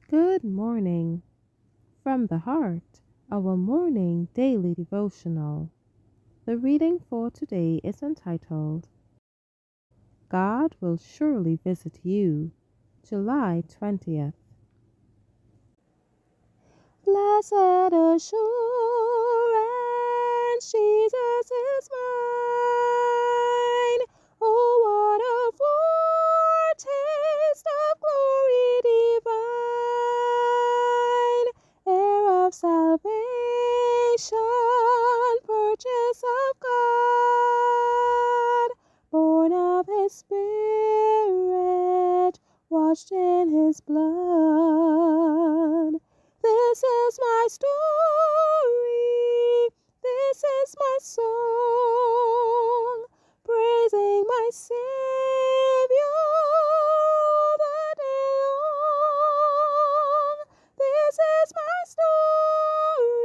Good morning. From the Heart, our morning daily devotional. The reading for today is entitled, God Will Surely Visit You, July 20th. Blessed assurance, Jesus is mine. Oh, what a foretaste of glory divine, heir of salvation, purchase of God, born of His Spirit, washed in His blood. This is my story, this is my song, praising my Savior all the day long. This is my story,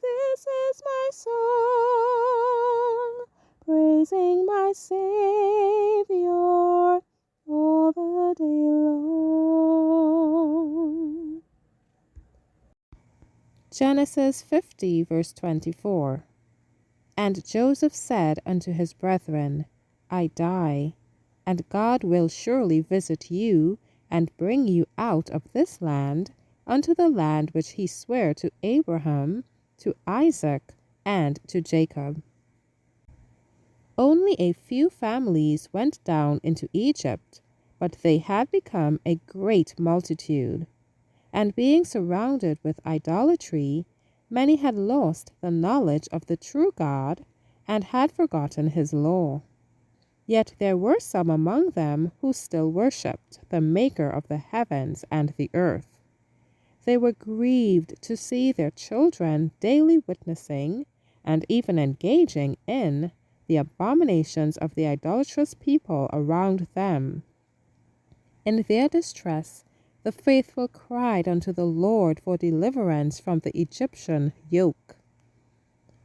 this is my song, praising my Savior all the day long. Genesis 50, verse 24. And Joseph said unto his brethren, I die, and God will surely visit you, and bring you out of this land unto the land which he sware to Abraham, to Isaac, and to Jacob. Only a few families went down into Egypt, but they had become a great multitude. And being surrounded with idolatry, many had lost the knowledge of the true God, and had forgotten his law. Yet there were some among them who still worshipped the Maker of the heavens and the earth. They were grieved to see their children daily witnessing, and even engaging in, the abominations of the idolatrous people around them. In their distress, the faithful cried unto the Lord for deliverance from the Egyptian yoke.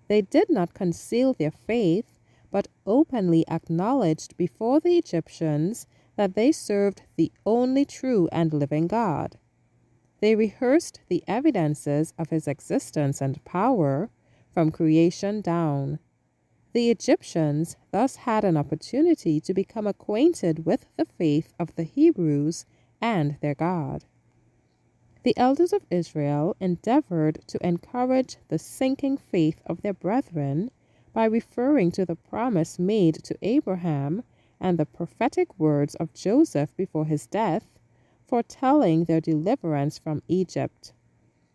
They did not conceal their faith, but openly acknowledged before the Egyptians that they served the only true and living God. They rehearsed the evidences of his existence and power from creation down. The Egyptians thus had an opportunity to become acquainted with the faith of the Hebrews and their God. The elders of Israel endeavored to encourage the sinking faith of their brethren by referring to the promise made to Abraham and the prophetic words of Joseph before his death, foretelling their deliverance from Egypt.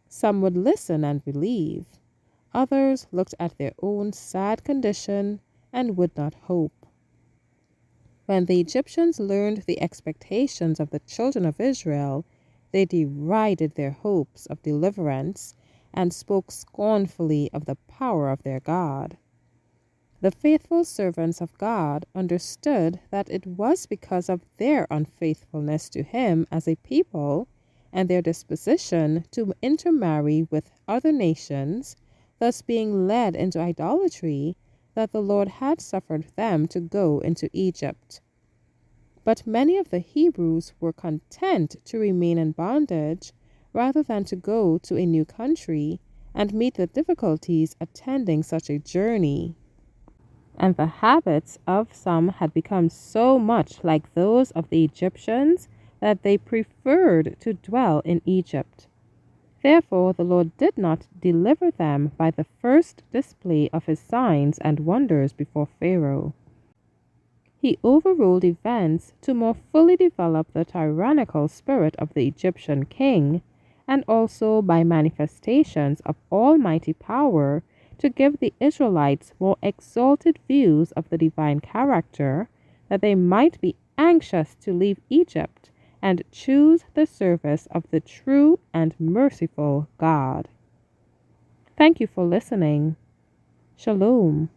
Some would listen and believe. Others looked at their own sad condition and would not hope. When the Egyptians learned the expectations of the children of Israel, they derided their hopes of deliverance and spoke scornfully of the power of their God. The faithful servants of God understood that it was because of their unfaithfulness to Him as a people and their disposition to intermarry with other nations, thus being led into idolatry, that the Lord had suffered them to go into Egypt. But many of the Hebrews were content to remain in bondage rather than to go to a new country and meet the difficulties attending such a journey. And the habits of some had become so much like those of the Egyptians that they preferred to dwell in Egypt. Therefore the Lord did not deliver them by the first display of his signs and wonders before Pharaoh. He overruled events to more fully develop the tyrannical spirit of the Egyptian king, and also by manifestations of almighty power to give the Israelites more exalted views of the divine character, that they might be anxious to leave Egypt and choose the service of the true and merciful God. Thank you for listening. Shalom.